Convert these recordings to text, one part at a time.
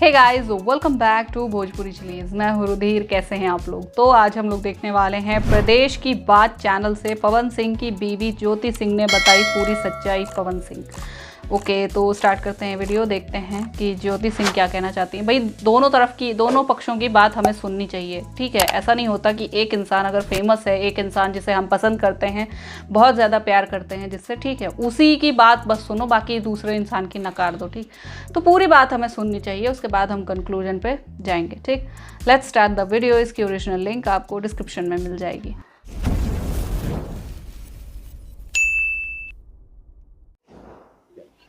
Hey guys, welcome back to Bhojpuri chillies. मैं हूँ रुधिर। कैसे हैं आप लोग? तो आज हम लोग देखने वाले हैं प्रदेश की बात चैनल से पवन सिंह की बीवी ज्योति सिंह ने बताई पूरी सच्चाई। पवन सिंह ओके, तो स्टार्ट करते हैं वीडियो। देखते हैं कि ज्योति सिंह क्या कहना चाहती हैं। भाई दोनों तरफ की, दोनों पक्षों की बात हमें सुननी चाहिए, ठीक है। ऐसा नहीं होता कि एक इंसान अगर फेमस है, एक इंसान जिसे हम पसंद करते हैं, बहुत ज़्यादा प्यार करते हैं जिससे, ठीक है, उसी की बात बस सुनो, बाकी दूसरे इंसान की नकार दो, ठीक। तो पूरी बात हमें सुननी चाहिए, उसके बाद हम कंक्लूजन पे जाएंगे, ठीक। Let's start the video. इसकी ओरिजिनल लिंक आपको डिस्क्रिप्शन में मिल जाएगी।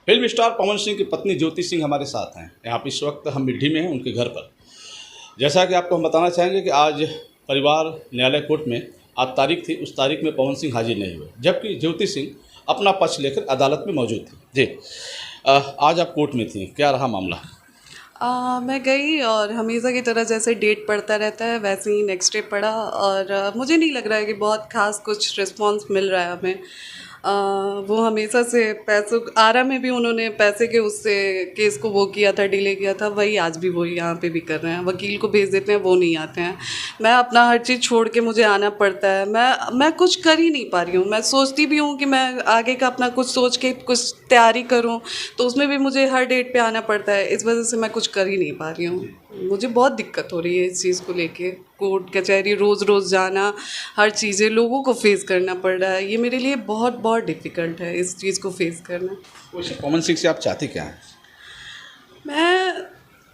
फिल्म स्टार पवन सिंह की पत्नी ज्योति सिंह हमारे साथ हैं। यहाँ पर इस वक्त हम मिड्ढी में हैं, उनके घर पर। जैसा कि आपको हम बताना चाहेंगे कि आज परिवार न्यायालय कोर्ट में आज तारीख थी, उस तारीख में पवन सिंह हाजिर नहीं हुए, जबकि ज्योति सिंह अपना पक्ष लेकर अदालत में मौजूद थी। जी, आज आप कोर्ट में थी, क्या रहा मामला? मैं गई और हमेशा की तरह जैसे डेट पड़ता रहता है वैसे ही नेक्स्ट डे पड़ा और मुझे नहीं लग रहा है कि बहुत ख़ास कुछ रिस्पांस मिल रहा है हमें। वो हमेशा से पैसों आरा में भी उन्होंने पैसे के उससे केस को वो किया था, डिले किया था, वही आज भी वही यहाँ पे भी कर रहे हैं। वकील को भेज देते हैं, वो नहीं आते हैं। मैं अपना हर चीज़ छोड़ के मुझे आना पड़ता है। मैं कुछ कर ही नहीं पा रही हूँ। मैं सोचती भी हूँ कि मैं आगे का अपना कुछ सोच के कुछ तैयारी करूँ, तो उसमें भी मुझे हर डेट पे आना पड़ता है। इस वजह से मैं कुछ कर ही नहीं पा रही हूँ। मुझे बहुत दिक्कत हो रही है इस चीज़ को लेके। कोर्ट कचहरी रोज़ रोज़ जाना, हर चीज़ें लोगों को फेस करना पड़ रहा है। ये मेरे लिए बहुत बहुत डिफ़िकल्ट है इस चीज़ को फेस करना। वैसे पवन सिंह से आप चाहती क्या हैं? मैं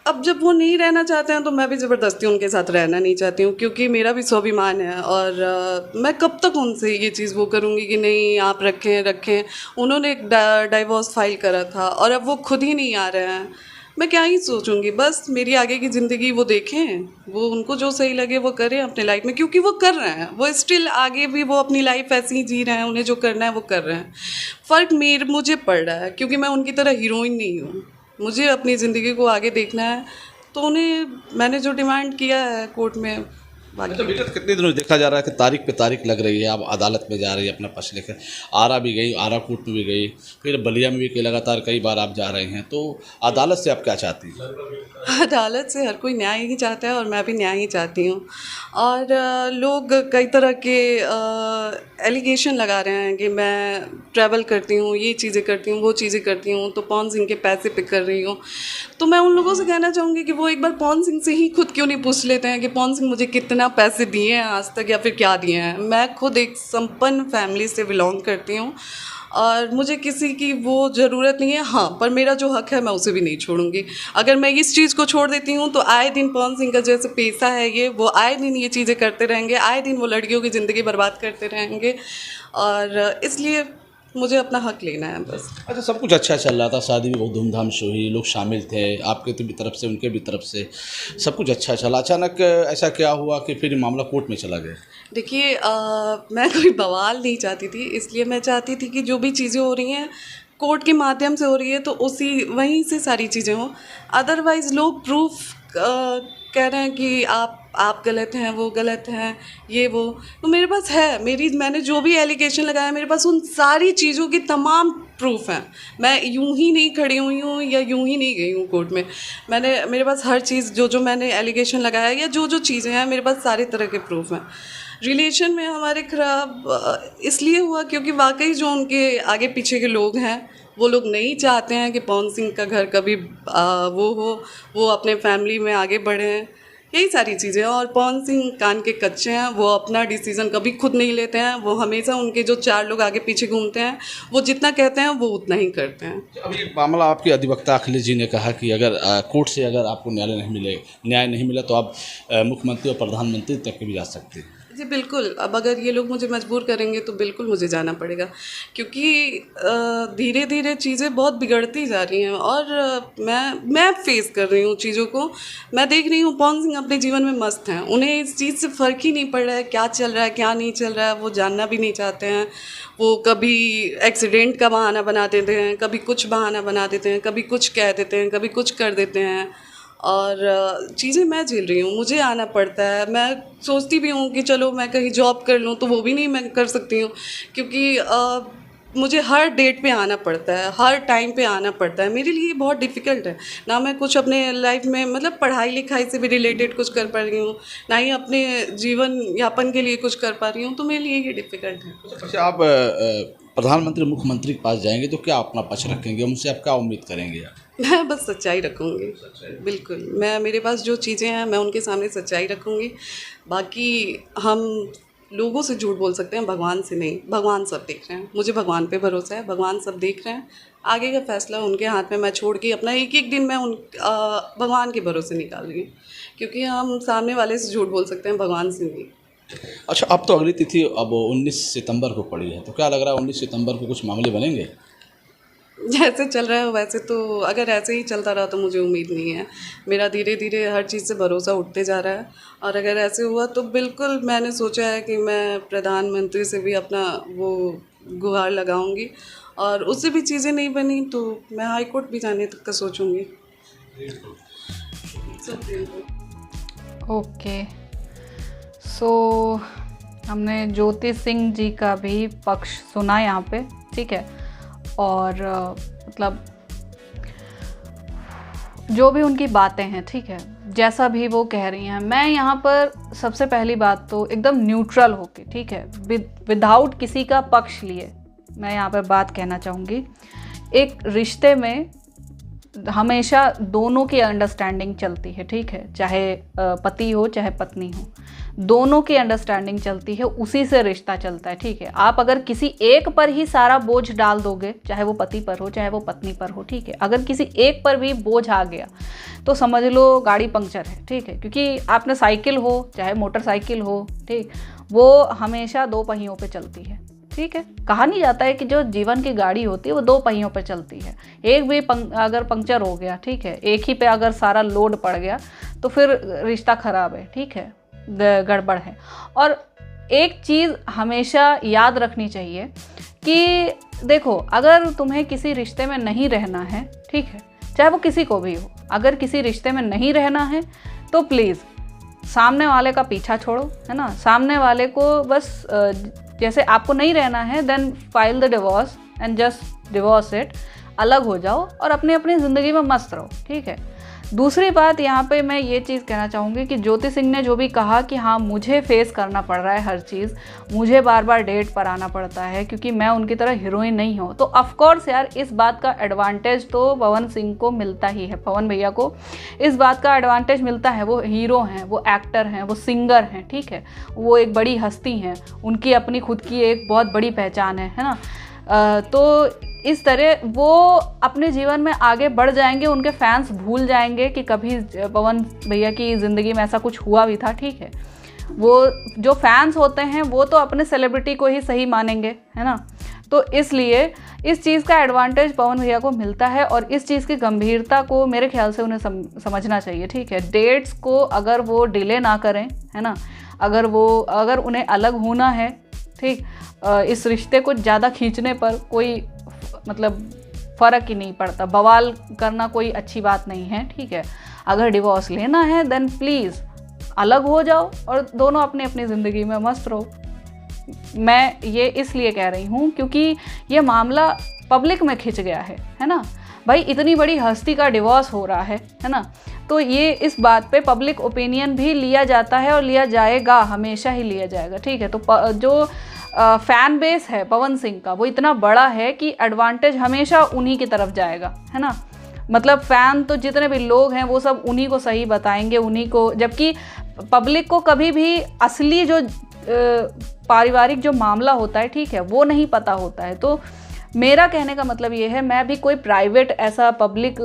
अब जब वो नहीं रहना चाहते हैं तो मैं भी ज़बरदस्ती उनके साथ रहना नहीं चाहती हूँ, क्योंकि मेरा भी स्वाभिमान है। और मैं कब तक उनसे ये चीज़ वो करूँगी कि नहीं आप रखें। उन्होंने एक डाइवोर्स फाइल करा था और अब वो खुद ही नहीं आ रहे हैं। मैं क्या ही सोचूंगी। बस मेरी आगे की ज़िंदगी वो देखें, वो उनको जो सही लगे वो करें अपने लाइफ में, क्योंकि वो कर रहे हैं। वो स्टिल आगे भी वो अपनी लाइफ ऐसे ही जी रहे हैं। उन्हें जो करना है वो कर रहे हैं। फ़र्क मुझे पड़ रहा है, क्योंकि मैं उनकी तरह हीरोइन नहीं हूँ। मुझे अपनी ज़िंदगी को आगे देखना है, तो उन्हें मैंने जो डिमांड किया है कोर्ट में। अच्छा, विगत कितने दिनों से देखा जा रहा है कि तारीख पे तारीख लग रही है, आप अदालत में जा रही है अपना पक्ष लेकर। आरा भी गई, आरा कोर्ट में भी गई, फिर बलिया में भी कई लगातार कई बार आप जा रहे हैं। तो अदालत से आप क्या चाहती हैं? अदालत से हर कोई न्याय ही चाहता है और मैं भी न्याय ही चाहती हूँ। और लोग कई तरह के एलिगेशन लगा रहे हैं कि मैं ट्रैवल करती हूँ, ये चीज़ें करती हूँ, वो चीज़ें करती हूँ, तो पवन सिंह के पैसे पे कर रही हूँ। तो मैं उन लोगों से कहना चाहूँगी कि वो एक बार पवन सिंह से ही खुद क्यों नहीं पूछ लेते हैं कि पवन सिंह मुझे कितना पैसे दिए हैं आज तक, या फिर क्या दिए हैं। मैं खुद एक संपन्न फैमिली से बिलोंग करती हूँ और मुझे किसी की वो ज़रूरत नहीं है। हाँ, पर मेरा जो हक है मैं उसे भी नहीं छोड़ूंगी। अगर मैं इस चीज़ को छोड़ देती हूँ तो आए दिन पवन सिंह का जैसे पेशा है ये, वो आए दिन ये चीज़ें करते रहेंगे, आए दिन वो लड़कियों की ज़िंदगी बर्बाद करते रहेंगे। और इसलिए मुझे अपना हक लेना है बस। अच्छा, सब कुछ अच्छा चल रहा था, शादी भी बहुत धूमधाम से हुई, लोग शामिल थे, आपके तो भी तरफ से उनके भी तरफ से सब कुछ अच्छा चला। अचानक ऐसा क्या हुआ कि फिर मामला कोर्ट में चला गया? देखिए, मैं कोई बवाल नहीं चाहती थी, इसलिए मैं चाहती थी कि जो भी चीज़ें हो रही हैं कोर्ट के माध्यम से हो रही है तो वहीं से सारी चीज़ें हों। अदरवाइज़ लोग प्रूफ कह रहे हैं कि आप गलत हैं, वो गलत हैं, ये वो। तो मेरे पास है, मैंने जो भी एलिगेशन लगाया मेरे पास उन सारी चीज़ों की तमाम प्रूफ हैं। मैं यूं ही नहीं खड़ी हुई हूँ या यूं ही नहीं गई हूँ कोर्ट में। मेरे पास हर चीज़ जो मैंने एलिगेशन लगाया या जो चीज़ें हैं, मेरे पास सारे तरह के प्रूफ हैं। रिलेशन में हमारे ख़राब इसलिए हुआ क्योंकि वाकई जो उनके आगे पीछे के लोग हैं वो लोग नहीं चाहते हैं कि पवन सिंह का घर कभी वो अपने फैमिली में आगे बढ़ें। यही सारी चीज़ें। और पवन सिंह कान के कच्चे हैं, वो अपना डिसीज़न कभी खुद नहीं लेते हैं। वो हमेशा उनके जो 4 लोग आगे पीछे घूमते हैं वो जितना कहते हैं वो उतना ही करते हैं। अब ये मामला आपके अधिवक्ता अखिलेश जी ने कहा कि अगर कोर्ट से अगर आपको न्याय नहीं मिला तो आप मुख्यमंत्री और प्रधानमंत्री तक के भी जा सकते हैं। जी बिल्कुल। अब अगर ये लोग मुझे मजबूर करेंगे तो बिल्कुल मुझे जाना पड़ेगा, क्योंकि धीरे धीरे चीज़ें बहुत बिगड़ती जा रही हैं और मैं फेस कर रही हूँ चीज़ों को। मैं देख रही हूँ पवन सिंह अपने जीवन में मस्त हैं, उन्हें इस चीज़ से फ़र्क ही नहीं पड़ रहा है क्या चल रहा है क्या नहीं चल रहा है। वो जानना भी नहीं चाहते हैं। वो कभी एक्सीडेंट का बहाना बना देते हैं, कभी कुछ बहाना बना देते हैं, कभी कुछ कह देते हैं, कभी कुछ कर देते हैं। और चीज़ें मैं झेल रही हूँ, मुझे आना पड़ता है। मैं सोचती भी हूँ कि चलो मैं कहीं जॉब कर लूँ, तो वो भी नहीं मैं कर सकती हूँ, क्योंकि मुझे हर डेट पे आना पड़ता है, हर टाइम पे आना पड़ता है। मेरे लिए बहुत डिफ़िकल्ट है। ना मैं कुछ अपने लाइफ में मतलब पढ़ाई लिखाई से भी रिलेटेड कुछ कर पा रही हूँ, ना ही अपने जीवन यापन के लिए कुछ कर पा रही हूँ, तो मेरे लिए ये डिफ़िकल्ट है। अच्छा, आप प्रधानमंत्री मुख्यमंत्री के पास जाएंगे तो क्या अपना पक्ष रखेंगे, उनसे आप क्या उम्मीद करेंगे? मैं बस सच्चाई रखूँगी, बिल्कुल। मैं मेरे पास जो चीज़ें हैं मैं उनके सामने सच्चाई रखूँगी। बाकी हम लोगों से झूठ बोल सकते हैं, भगवान से नहीं। भगवान सब देख रहे हैं, मुझे भगवान पे भरोसा है, भगवान सब देख रहे हैं। आगे का फैसला उनके हाथ में मैं छोड़ के अपना एक एक दिन मैं भगवान के भरोसे निकाल रही हूँ, क्योंकि हम सामने वाले से झूठ बोल सकते हैं, भगवान से नहीं। अच्छा, अब तो अगली तिथि अब 19 सितंबर को पड़ी है, तो क्या लग रहा है 19 सितंबर को कुछ मामले बनेंगे? जैसे चल रहा है वैसे तो, अगर ऐसे ही चलता रहा तो मुझे उम्मीद नहीं है। मेरा धीरे धीरे हर चीज़ से भरोसा उठते जा रहा है, और अगर ऐसे हुआ तो बिल्कुल मैंने सोचा है कि मैं प्रधानमंत्री से भी अपना वो गुहार लगाऊंगी, और उससे भी चीज़ें नहीं बनी तो मैं हाई कोर्ट भी जाने तक का सोचूंगी। ओके, सो हमने ज्योति सिंह जी का भी पक्ष सुना यहाँ पे, ठीक है। और मतलब जो भी उनकी बातें हैं, ठीक है, जैसा भी वो कह रही हैं, मैं यहाँ पर सबसे पहली बात तो एकदम न्यूट्रल होके, ठीक है, विदाउट किसी का पक्ष लिए मैं यहाँ पर बात कहना चाहूँगी। एक रिश्ते में हमेशा दोनों की अंडरस्टैंडिंग चलती है, ठीक है, चाहे पति हो चाहे पत्नी हो, दोनों की अंडरस्टैंडिंग चलती है, उसी से रिश्ता चलता है, ठीक है। आप अगर किसी एक पर ही सारा बोझ डाल दोगे, चाहे वो पति पर हो चाहे वो पत्नी पर हो, ठीक है, अगर किसी एक पर भी बोझ आ गया तो समझ लो गाड़ी पंक्चर है, ठीक है। क्योंकि आपने साइकिल हो चाहे मोटरसाइकिल हो, ठीक, वो हमेशा दो पहियों पे चलती है, ठीक है। कहा नहीं जाता है कि जो जीवन की गाड़ी होती है वो दो पहियों पर चलती है। एक भी अगर पंक्चर हो गया, ठीक है, एक ही पे अगर सारा लोड पड़ गया तो फिर रिश्ता खराब है, ठीक है, गड़बड़ है। और एक चीज़ हमेशा याद रखनी चाहिए कि देखो, अगर तुम्हें किसी रिश्ते में नहीं रहना है, ठीक है, चाहे वो किसी को भी हो, अगर किसी रिश्ते में नहीं रहना है तो प्लीज़ सामने वाले का पीछा छोड़ो, है ना। सामने वाले को बस जैसे आपको नहीं रहना है, then file the divorce and just divorce it, अलग हो जाओ और अपनी अपनी ज़िंदगी में मस्त रहो, ठीक है। दूसरी बात यहाँ पे मैं ये चीज़ कहना चाहूँगी कि ज्योति सिंह ने जो भी कहा कि हाँ मुझे फेस करना पड़ रहा है हर चीज़, मुझे बार बार डेट पर आना पड़ता है क्योंकि मैं उनकी तरह हीरोइन नहीं हूँ, तो ऑफकोर्स यार इस बात का एडवांटेज तो पवन सिंह को मिलता ही है, पवन भैया को इस बात का एडवांटेज मिलता है। वो हीरो हैं, वो एक्टर हैं, वो सिंगर हैं, ठीक है, वो एक बड़ी हस्ती हैं, उनकी अपनी खुद की एक बहुत बड़ी पहचान है ना। तो इस तरह वो अपने जीवन में आगे बढ़ जाएंगे, उनके फैंस भूल जाएंगे कि कभी पवन भैया की ज़िंदगी में ऐसा कुछ हुआ भी था, ठीक है। वो जो फैंस होते हैं वो तो अपने सेलिब्रिटी को ही सही मानेंगे, है ना। तो इसलिए इस चीज़ का एडवांटेज पवन भैया को मिलता है और इस चीज़ की गंभीरता को मेरे ख्याल से उन्हें समझना चाहिए, ठीक है। डेट्स को अगर वो डिले ना करें, है ना, अगर उन्हें अलग होना है, ठीक, इस रिश्ते को ज़्यादा खींचने पर कोई मतलब फ़र्क ही नहीं पड़ता, बवाल करना कोई अच्छी बात नहीं है, ठीक है। अगर डिवोर्स लेना है देन प्लीज़ अलग हो जाओ और दोनों अपनी अपनी ज़िंदगी में मस्त रहो। मैं ये इसलिए कह रही हूँ क्योंकि ये मामला पब्लिक में खिंच गया है ना भाई, इतनी बड़ी हस्ती का डिवोर्स हो रहा है ना, तो ये इस बात पे पब्लिक ओपिनियन भी लिया जाता है और लिया जाएगा, हमेशा ही लिया जाएगा, ठीक है। तो जो फ़ैन बेस है पवन सिंह का वो इतना बड़ा है कि एडवांटेज हमेशा उन्हीं की तरफ जाएगा, है ना। मतलब फ़ैन तो जितने भी लोग हैं वो सब उन्हीं को सही बताएंगे, उन्हीं को, जबकि पब्लिक को कभी भी असली जो पारिवारिक जो मामला होता है, ठीक है, वो नहीं पता होता है। तो मेरा कहने का मतलब ये है, मैं भी कोई प्राइवेट ऐसा पब्लिक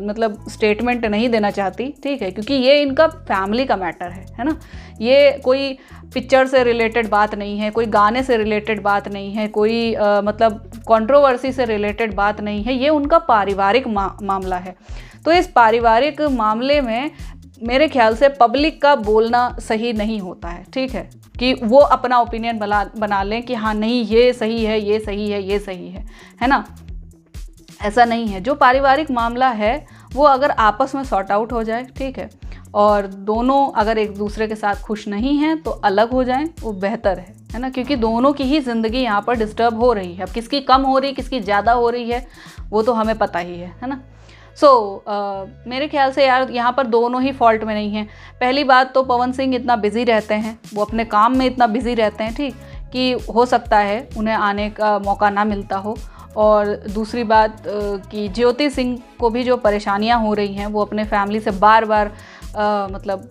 मतलब स्टेटमेंट नहीं देना चाहती, ठीक है, क्योंकि ये इनका फैमिली का मैटर है ना। ये कोई पिक्चर से रिलेटेड बात नहीं है, कोई गाने से रिलेटेड बात नहीं है, कोई मतलब कंट्रोवर्सी से रिलेटेड बात नहीं है, ये उनका पारिवारिक मामला है। तो इस पारिवारिक मामले में मेरे ख्याल से पब्लिक का बोलना सही नहीं होता है, ठीक है, कि वो अपना ओपिनियन बना लें कि हाँ नहीं ये सही है, ये सही है, ये सही है ना। ऐसा नहीं है। जो पारिवारिक मामला है वो अगर आपस में सॉर्ट आउट हो जाए, ठीक है, और दोनों अगर एक दूसरे के साथ खुश नहीं हैं तो अलग हो जाएं, वो बेहतर है। है ना, क्योंकि दोनों की ही ज़िंदगी यहाँ पर डिस्टर्ब हो रही है। अब किसकी कम हो रही, किसकी ज़्यादा हो रही है, वो तो हमें पता ही है ना। मेरे ख्याल से यार यहाँ पर दोनों ही फॉल्ट में नहीं हैं। पहली बात तो पवन सिंह इतना बिज़ी रहते हैं, वो अपने काम में इतना बिज़ी रहते हैं, ठीक, कि हो सकता है उन्हें आने का मौका ना मिलता हो। और दूसरी बात कि ज्योति सिंह को भी जो परेशानियाँ हो रही हैं, वो अपने फैमिली से बार बार मतलब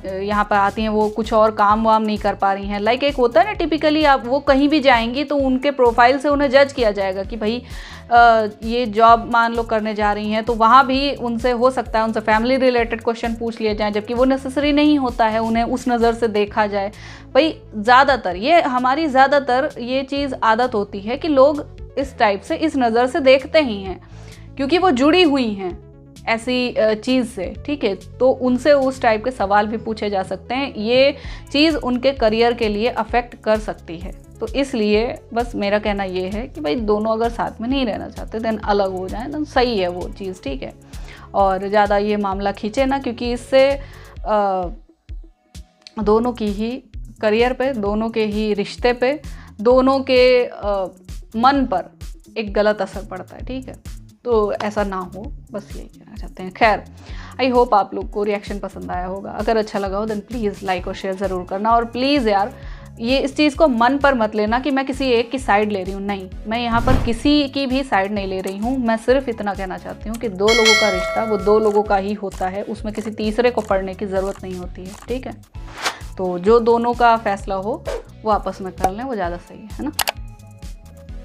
यहाँ पर आती हैं, वो कुछ और काम वाम नहीं कर पा रही हैं। लाइक एक होता है ना टिपिकली, आप वो कहीं भी जाएंगी तो उनके प्रोफाइल से उन्हें जज किया जाएगा कि भाई ये जॉब मान लो करने जा रही हैं, तो वहाँ भी उनसे हो सकता है उनसे फैमिली रिलेटेड क्वेश्चन पूछ लिए जाएँ, जबकि वो नेसेसरी नहीं होता है, उन्हें उस नज़र से देखा जाए। भाई ज़्यादातर ये हमारी ज़्यादातर ये चीज़ आदत होती है कि लोग इस टाइप से, इस नज़र से देखते ही हैं, क्योंकि वो जुड़ी हुई हैं ऐसी चीज़ से, ठीक है। तो उनसे उस टाइप के सवाल भी पूछे जा सकते हैं, ये चीज़ उनके करियर के लिए अफेक्ट कर सकती है। तो इसलिए बस मेरा कहना ये है कि भाई दोनों अगर साथ में नहीं रहना चाहते देन अलग हो जाएं, तो सही है वो चीज़, ठीक है। और ज़्यादा ये मामला खींचे ना, क्योंकि इससे दोनों की ही करियर पे, दोनों के ही रिश्ते पे, दोनों के मन पर एक गलत असर पड़ता है, ठीक है। तो ऐसा ना हो, बस यही कहना चाहते हैं। खैर, आई होप आप लोग को रिएक्शन पसंद आया होगा। अगर अच्छा लगा हो देन प्लीज़ लाइक और शेयर ज़रूर करना। और प्लीज़ यार, ये इस चीज़ को मन पर मत लेना कि मैं किसी एक की साइड ले रही हूँ, नहीं, मैं यहाँ पर किसी की भी साइड नहीं ले रही हूँ। मैं सिर्फ इतना कहना चाहती हूँ कि दो लोगों का रिश्ता वो दो लोगों का ही होता है, उसमें किसी तीसरे को पढ़ने की ज़रूरत नहीं होती है, ठीक है। तो जो दोनों का फैसला हो वो आपस में कर लें, वो ज़्यादा सही है ना।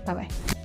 Bye bye.